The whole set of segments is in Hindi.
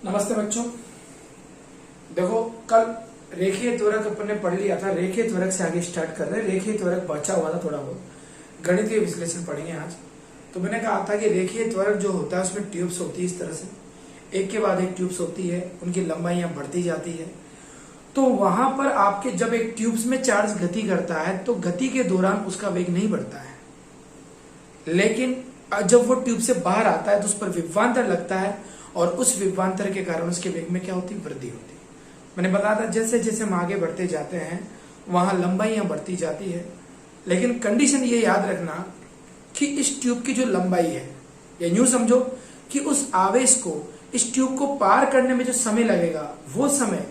नमस्ते बच्चों। देखो कल रेखीय त्वरक अपन ने पढ़ लिया था। रेखीय त्वरक से आगे स्टार्ट कर रहे हैं। रेखीय त्वरक बचा हुआ था थोड़ा बहुत, गणितीय विश्लेषण पढ़ेंगे आज। तो मैंने कहा था कि रेखीय त्वरक जो होता है उसमें ट्यूब्स होती है, इस तरह से एक के बाद एक ट्यूब्स होती है, उनकी लंबाइयां बढ़ती जाती है। तो वहां पर आपके जब एक ट्यूब्स में चार्ज गति करता है तो गति के दौरान उसका वेग नहीं बढ़ता है, लेकिन जब वो ट्यूब से बाहर आता है तो उस पर विभवांतर लगता है और उस विभवांतर के कारण उसके वेग में क्या होती है, वृद्धि होती है। मैंने बताया था जैसे जैसे हम आगे बढ़ते जाते हैं वहां लंबाइयां बढ़ती जाती है, लेकिन कंडीशन ये याद रखना कि इस ट्यूब की जो लंबाई है, या यूं समझो कि उस आवेश को इस ट्यूब को पार करने में जो समय लगेगा वो समय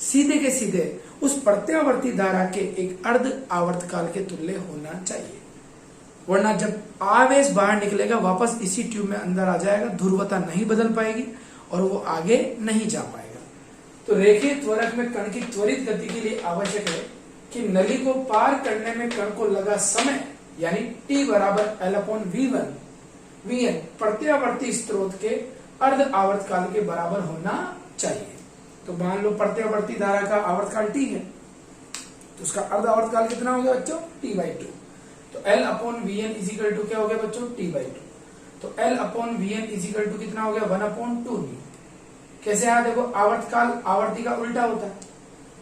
सीधे के सीधे उस प्रत्यावर्ती धारा के एक अर्ध आवर्तकाल के तुल्य होना चाहिए, वरना जब आवेश बाहर निकलेगा वापस इसी ट्यूब में अंदर आ जाएगा, ध्रुवता नहीं बदल पाएगी और वो आगे नहीं जा पाएगा। तो रेखीय त्वरक में कण की त्वरित गति के लिए आवश्यक है कि नली को पार करने में कण को लगा समय यानी t बराबर L/V1 Vn प्रत्यावर्ती स्रोत के अर्ध आवर्तकाल के बराबर होना चाहिए। तो मान लो प्रत्यावर्ती धारा का आवर्तकाल t है तो उसका अर्ध आवर्तकाल कितना हो गया बच्चों, t/2। तो L/Vn इजिकल टू क्या हो गया बच्चों, t/2। तो L/Vn इजिकल टू कितना हो गया, 1/2 न्यू। कैसे आया, देखो आवर्तकाल आवर्ती का उल्टा होता है,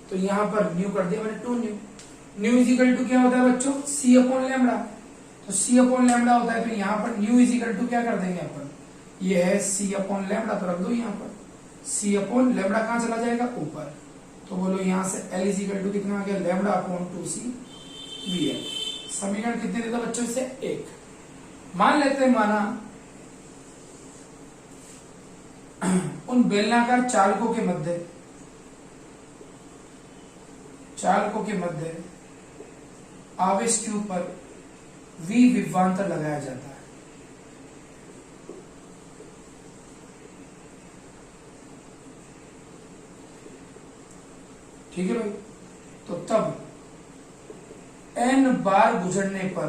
तो यहां पर न्यू कर दिया मैंने 2 न्यू। न्यू इजिकल टू क्या होता है बच्चों, c/λ। तो c/λ होता है, तो यहां पर न्यू इजिकल टू क्या कर देंगे अपन, ये है c/λ, तो रख दो यहां पर c/λ कहां चला जाएगा, ऊपर। तो बोलो यहां से L इजिकल टू कितना आ गया, λ/2c Vn। समीकरण कितने देता बच्चों, से 1। मान लेते हैं माना उन बेलनाकार चालकों के मध्य आवेश ट्यूब पर V विभवांतर लगाया जाता है। ठीक है भाई। तो तब n बार गुजरने पर,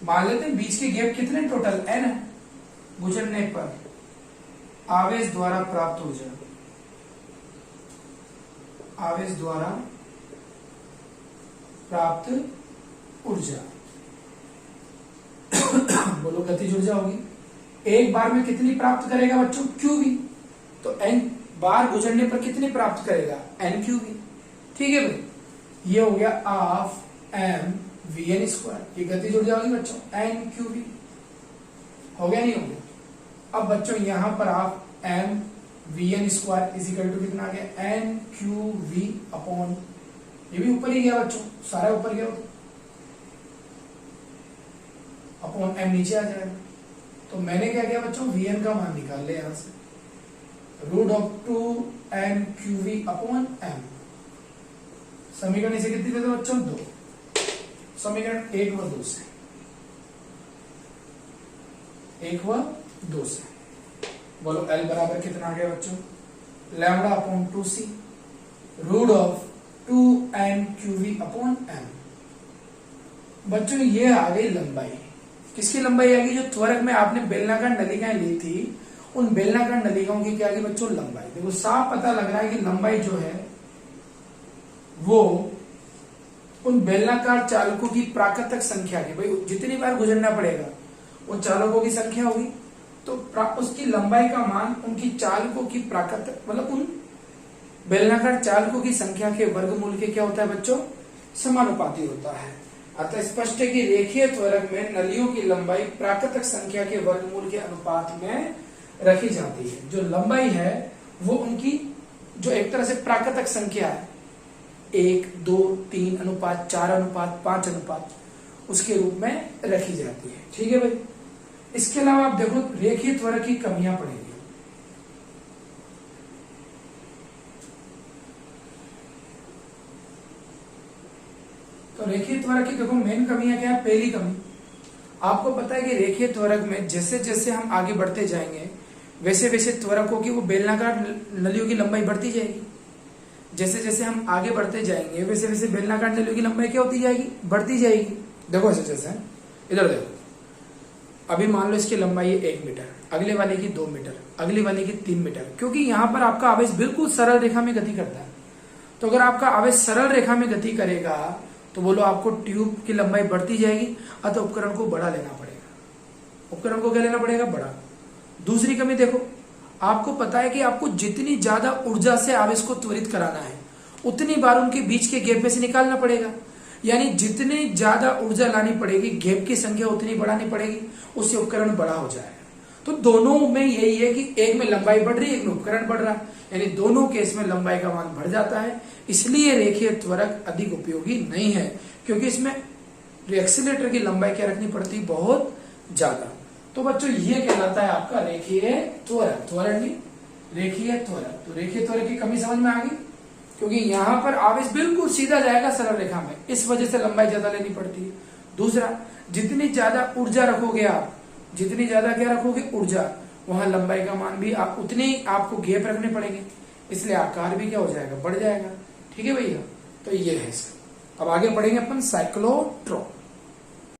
मान लेते हैं बीच के गैप कितने टोटल n है, गुजरने पर आवेश द्वारा प्राप्त ऊर्जा, आवेश द्वारा प्राप्त ऊर्जा बोलो गतिज ऊर्जा होगी। एक बार में कितनी प्राप्त करेगा बच्चों, QV। तो n बार गुजरने पर कितनी प्राप्त करेगा, NQV। ठीक है भाई, ये हो गया ऑफ mVn²। ये गतिज ऊर्जा होगी बच्चों, NQV। हो गया नहीं हो गया। अब बच्चों यहां पर आप mVn² इजिकल टू कितना आ गया, NQV अपॉन, ये भी ऊपर ही गया बच्चों, सारा ऊपर गया अपॉन m नीचे आ जाएगा। तो मैंने क्या किया बच्चों, Vn का मान निकाल लिया यहां से, √2mQV अपॉन m। समीकरण इसे कितनी देते बच्चों, 2। समीकरण 1 व 2 से, 1 व 2 से बोलो L बराबर कितना आ गया बच्चों, λ/2c √2mQV अपॉन m। बच्चों ये आ गई लंबाई। किसकी लंबाई आ गई, जो त्वरक में आपने बेलनाकार नलिकाएं ली थी उन बेलनाकार नलिकाओं की क्या आ गई बच्चों, लंबाई। देखो साफ पता लग रहा है कि लंबाई जो है वो उन बेलनाकार चालकों की प्राकृतिक संख्या की, भाई जितनी बार गुजरना पड़ेगा उन चालकों की संख्या होगी, तो उसकी लंबाई का मान उनकी चालकों की प्राकृतिक, मतलब उन बेलनाकार चालकों की संख्या के वर्गमूल के क्या होता है बच्चों, समानुपाती होता है। अतः स्पष्ट है कि रेखीय त्वरक में नलियों की लंबाई प्राकृतिक संख्या के वर्गमूल के अनुपात में रखी जाती है। जो लंबाई है वो उनकी जो एक तरह से प्राकृतिक संख्या है, 1, 2, 3 अनुपात 4 अनुपात 5 अनुपात, उसके रूप में रखी जाती है। ठीक है भाई। इसके अलावा आप देखो रेखीय त्वरक की कमियां पड़ेगी। तो रेखीय त्वरक की देखो मेन कमियां क्या है। पहली कमी, आपको पता है कि रेखीय त्वरक में जैसे जैसे हम आगे बढ़ते जाएंगे वैसे वैसे त्वरकों की वो बेलनाकार नलियों की लंबाई बढ़ती जाएगी। जैसे जैसे हम आगे बढ़ते जाएंगे वैसे वैसे बेलनाकार नलियों की लंबाई क्या होती जाएगी, बढ़ती जाएगी। देखो ऐसे जैसे इधर देखो, अभी मान लो इसकी लंबाई है 1 मीटर, अगले वाले की 2 मीटर, अगले वाले की 3 मीटर, क्योंकि यहाँ पर आपका आवेश बिल्कुल सरल रेखा में गति करता है। तो अगर आपका आवेश सरल रेखा में गति करेगा तो बोलो आपको ट्यूब की लंबाई बढ़ती जाएगी, अतः उपकरण को बड़ा लेना पड़ेगा। उपकरण को क्या लेना पड़ेगा? बड़ा। दूसरी कमी देखो, आपको पता है कि आपको जितनी ज्यादा ऊर्जा से आवेश को त्वरित कराना है उतनी बार उनके बीच के गैप में से निकालना पड़ेगा। यानी जितनी ज्यादा ऊर्जा लानी पड़ेगी, गैप की संख्या उतनी बढ़ानी पड़ेगी, उससे उपकरण बड़ा हो जाएगा। तो दोनों में यही है कि एक में लंबाई बढ़ रही है, एक में उपकरण बढ़ रहा है, यानी दोनों केस में लंबाई का मान बढ़ जाता है। इसलिए रेखीय त्वरक अधिक उपयोगी नहीं है, क्योंकि इसमें एक्सीलरेटर की लंबाई क्या रखनी पड़ती है? बहुत ज्यादा। तो बच्चों ये कहलाता है आपका रेखीय त्वरक। त्वरण नहीं, रेखीय त्वरक। तो रेखीय त्वरक की कमी समझ में आ गई, क्योंकि यहां पर आवेश बिल्कुल सीधा जाएगा सरल रेखा में, इस वजह से लंबाई ज्यादा लेनी पड़ती है। दूसरा, जितनी ज्यादा ऊर्जा रखोगे आप, जितनी ज्यादा क्या रखोगे? ऊर्जा, वहां लंबाई का मान भी आप उतने आपको गैप रखने पड़ेंगे, इसलिए आकार भी क्या हो जाएगा? बढ़ जाएगा। ठीक है भैया, तो ये है इसका। अब आगे बढ़ेंगे अपन साइक्लोट्रॉन।